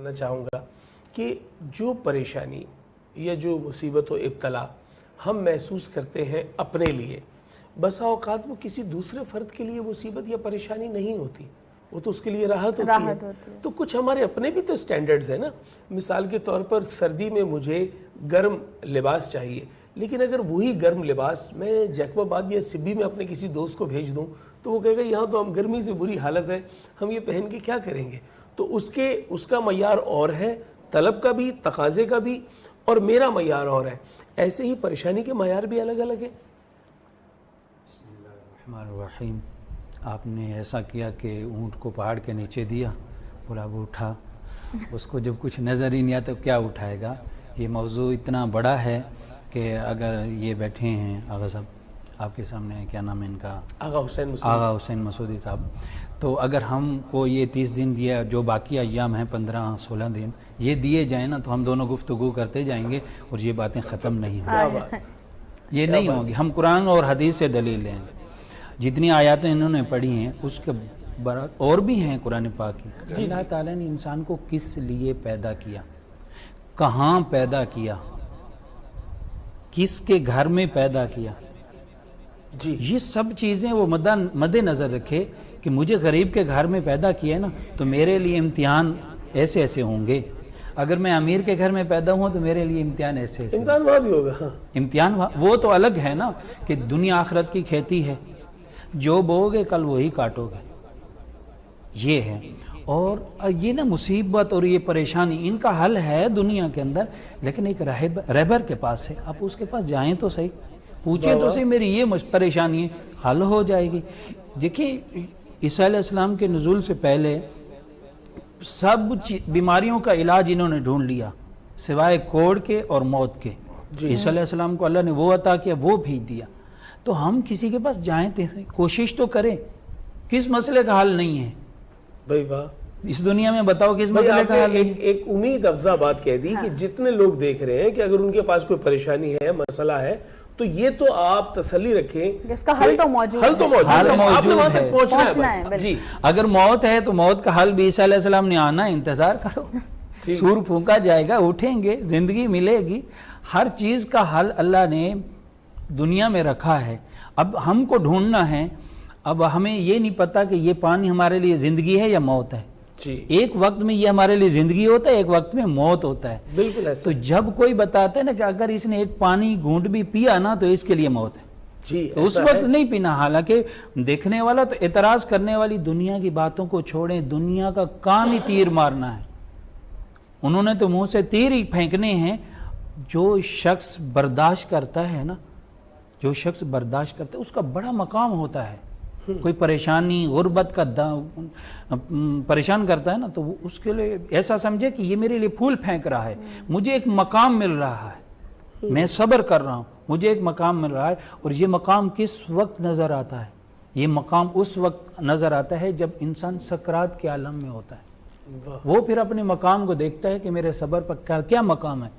کرنا چاہوں گا کہ جو پریشانی یا جو مصیبت و ابتلا ہم محسوس کرتے ہیں اپنے لیے، بسا اوقات وہ کسی دوسرے فرد کے لیے مصیبت یا پریشانی نہیں ہوتی، وہ تو اس کے لیے راحت ہوتی ہے۔ تو کچھ ہمارے اپنے بھی تو سٹینڈرڈز ہیں نا۔ مثال کے طور پر سردی میں مجھے گرم لباس چاہیے، لیکن اگر وہی گرم لباس میں جیکب آباد یا سبی میں اپنے کسی دوست کو بھیج دوں تو وہ کہے گا یہاں تو ہم گرمی سے بری حالت ہے، ہم یہ پہن کے کیا کریں گے؟ تو اس کا معیار اور ہے، طلب کا بھی، تقاضے کا بھی، اور میرا معیار اور ہے۔ ایسے ہی پریشانی کے معیار بھی الگ الگ ہیں۔ بسم اللہ الرحمن الرحیم۔ آپ نے ایسا کیا کہ اونٹ کو پہاڑ کے نیچے دیا، بولا وہ اٹھا، اس کو جب کچھ نظر ہی نہیں آتا تو کیا اٹھائے گا؟ یہ موضوع اتنا بڑا ہے کہ اگر یہ بیٹھے ہیں آغا صاحب آپ کے سامنے، کیا نام ہے ان کا؟ آغا حسین مسعودی صاحب، تو اگر ہم کو یہ 30 دن دیا، جو باقی ایام ہیں 15-16 دن یہ دیے جائیں نا، تو ہم دونوں گفتگو کرتے جائیں گے اور یہ باتیں ختم نہیں ہوں گی، یہ نہیں ہوں گی۔ ہم قرآن اور حدیث سے دلیل لیں، جتنی آیاتیں انہوں نے پڑھی ہیں اس کے اور بھی ہیں قرآن پاک کی۔ اللہ تعالیٰ نے انسان کو کس لیے پیدا کیا، کہاں پیدا کیا، کس کے گھر میں پیدا کیا، یہ سب چیزیں وہ مد نظر رکھے کہ مجھے غریب کے گھر میں پیدا کیا ہے نا، تو میرے لیے امتحان ایسے ایسے ہوں گے۔ اگر میں امیر کے گھر میں پیدا ہوں تو میرے لیے امتحان ایسے ایسے، امتحان وہاں بھی ہوگا، امتحان وہ تو الگ ہے نا، کہ دنیا آخرت کی کھیتی ہے، جو بو گے کل وہی کاٹو گے، یہ ہے۔ اور یہ نا مصیبت اور یہ پریشانی، ان کا حل ہے دنیا کے اندر، لیکن ایک رہبر کے پاس ہے، آپ اس کے پاس جائیں تو صحیح، پوچھیں تو صحیح میری یہ پریشانی ہے، حل ہو جائے گی۔ دیکھیں عیسیٰ علیہ السلام کے نزول سے پہلے سب بیماریوں کا علاج انہوں نے ڈھونڈ لیا سوائے کوڑ کے اور موت کے۔ عیسیٰ علیہ السلام کو اللہ نے وہ عطا کیا، وہ بھی دیا۔ تو ہم کسی کے پاس جائیں تو کوشش تو کریں، کس مسئلے کا حل نہیں ہے بھائی؟ واہ، اس دنیا میں بتاؤ کس مسئلے کا حل نہیں ہے؟ ایک امید افزا بات کہہ دی کہ جتنے لوگ دیکھ رہے ہیں کہ اگر ان کے پاس کوئی پریشانی ہے، مسئلہ ہے، تو یہ تو آپ تسلی رکھیں، اس کا حل تو موجود ہے، آپ نے وہاں تک پہنچنا ہے۔ جی، اگر موت ہے تو موت کا حل بھی عیسیٰ علیہ السلام نے آنا، انتظار کرو، سور پھونکا جائے گا، اٹھیں گے، زندگی ملے گی۔ ہر چیز کا حل اللہ نے دنیا میں رکھا ہے، اب ہم کو ڈھونڈنا ہے۔ اب ہمیں یہ نہیں پتا کہ یہ پانی ہمارے لیے زندگی ہے یا موت ہے۔ ایک وقت میں یہ ہمارے لیے زندگی ہوتا ہے، ایک وقت میں موت ہوتا ہے۔ بالکل ایسا۔ تو جب کوئی بتاتا ہے نا کہ اگر اس نے ایک پانی گھونٹ بھی پیا نا تو اس کے لیے موت ہے، تو اس وقت نہیں پینا۔ حالانکہ دیکھنے والا تو اعتراض کرنے والی دنیا کی باتوں کو چھوڑیں، دنیا کا کام ہی تیر مارنا ہے، انہوں نے تو منہ سے تیر ہی پھینکنے ہیں۔ جو شخص برداشت کرتا ہے نا، جو شخص برداشت کرتا ہے اس کا بڑا مقام ہوتا ہے۔ کوئی پریشانی غربت کا پریشان کرتا ہے نا، تو وہ اس کے لیے ایسا سمجھے کہ یہ میرے لیے پھول پھینک رہا ہے، مجھے ایک مقام مل رہا ہے، میں صبر کر رہا ہوں، مجھے ایک مقام مل رہا ہے۔ اور یہ مقام کس وقت نظر آتا ہے؟ یہ مقام اس وقت نظر آتا ہے جب انسان سکرات کے عالم میں ہوتا ہے، وہ پھر اپنے مقام کو دیکھتا ہے کہ میرے صبر پر کیا مقام ہے۔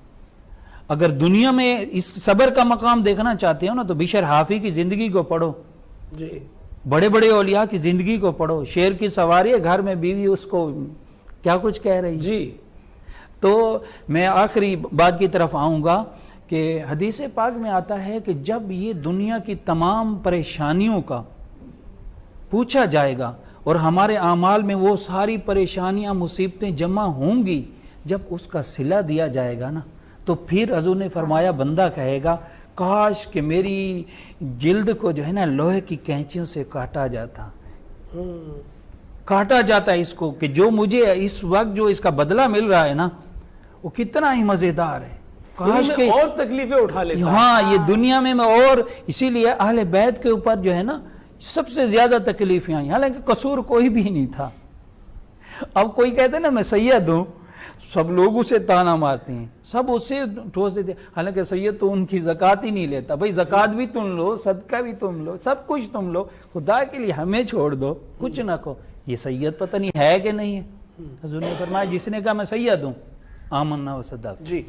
اگر دنیا میں اس صبر کا مقام دیکھنا چاہتے ہو نا تو بشر حافی کی زندگی کو پڑھو، بڑے بڑے اولیاء کی زندگی کو پڑھو۔ شیر کی سواری ہے، گھر میں بیوی اس کو کیا کچھ کہہ رہی۔ تو میں آخری بات کی طرف آؤں گا کہ حدیث پاک میں آتا ہے کہ جب یہ دنیا کی تمام پریشانیوں کا پوچھا جائے گا اور ہمارے اعمال میں وہ ساری پریشانیاں مصیبتیں جمع ہوں گی، جب اس کا صلہ دیا جائے گا نا، تو پھر حضور نے فرمایا بندہ کہے گا کاش کہ میری جلد کو جو ہے نا لوہے کی کینچیوں سے کاٹا جاتا اس کو، کہ جو مجھے اس وقت جو اس کا بدلہ مل رہا ہے نا وہ کتنا ہی مزیدار ہے، کاش کہ اور تکلیفیں اٹھا لیتا۔ ہاں، یہ دنیا میں اور اسی لیے اہل بیت کے اوپر جو ہے نا سب سے زیادہ تکلیفیں آئیں، حالانکہ قصور کوئی بھی نہیں تھا۔ اب کوئی کہتے ہیں نا میں سید ہوں، سب لوگ اسے تانا مارتے ہیں، سب اسے ٹھوس دیتے ہیں، حالانکہ سید تو ان کی زکوٰۃ ہی نہیں لیتا۔ بھائی زکوٰۃ بھی تم لو، صدقہ بھی تم لو، سب کچھ تم لو، خدا کے لیے ہمیں چھوڑ دو، کچھ نہ کہو۔ یہ سید پتہ نہیں ہے کہ نہیں ہے۔ حضور نے فرمایا جس نے کہا میں سید ہوں، آمنا و صدق۔ جی،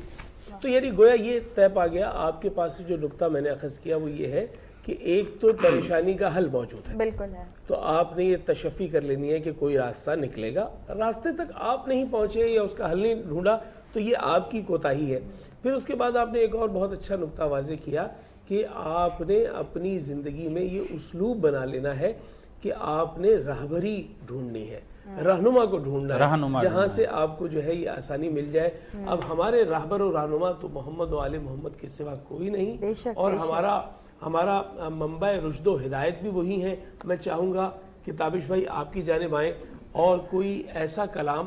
تو یعنی گویا یہ طے پا گیا۔ آپ کے پاس سے جو نقطہ میں نے اخذ کیا وہ یہ ہے کہ ایک تو پریشانی کا حل موجود ہے، بالکل ہے، تو آپ نے یہ تشفی کر لینی ہے کہ کوئی راستہ نکلے گا، راستے تک آپ نہیں پہنچے یا اس کا حل نہیں ڈھونڈا تو یہ آپ کی کوتاہی ہے۔ پھر اس کے بعد آپ نے ایک اور بہت اچھا نقطہ واضح کیا کہ آپ نے اپنی زندگی میں یہ اسلوب بنا لینا ہے کہ آپ نے راہبری ڈھونڈنی ہے، رہنما کو ڈھونڈنا ہے جہاں سے آپ کو جو ہے یہ آسانی مل جائے۔ اب ہمارے راہبر و رہنما تو محمد و آل محمد کے سوا کوئی نہیں، اور ہمارا منبع رشد و ہدایت بھی وہی ہیں۔ میں چاہوں گا کہ تابش بھائی آپ کی جانب آئیں اور کوئی ایسا کلام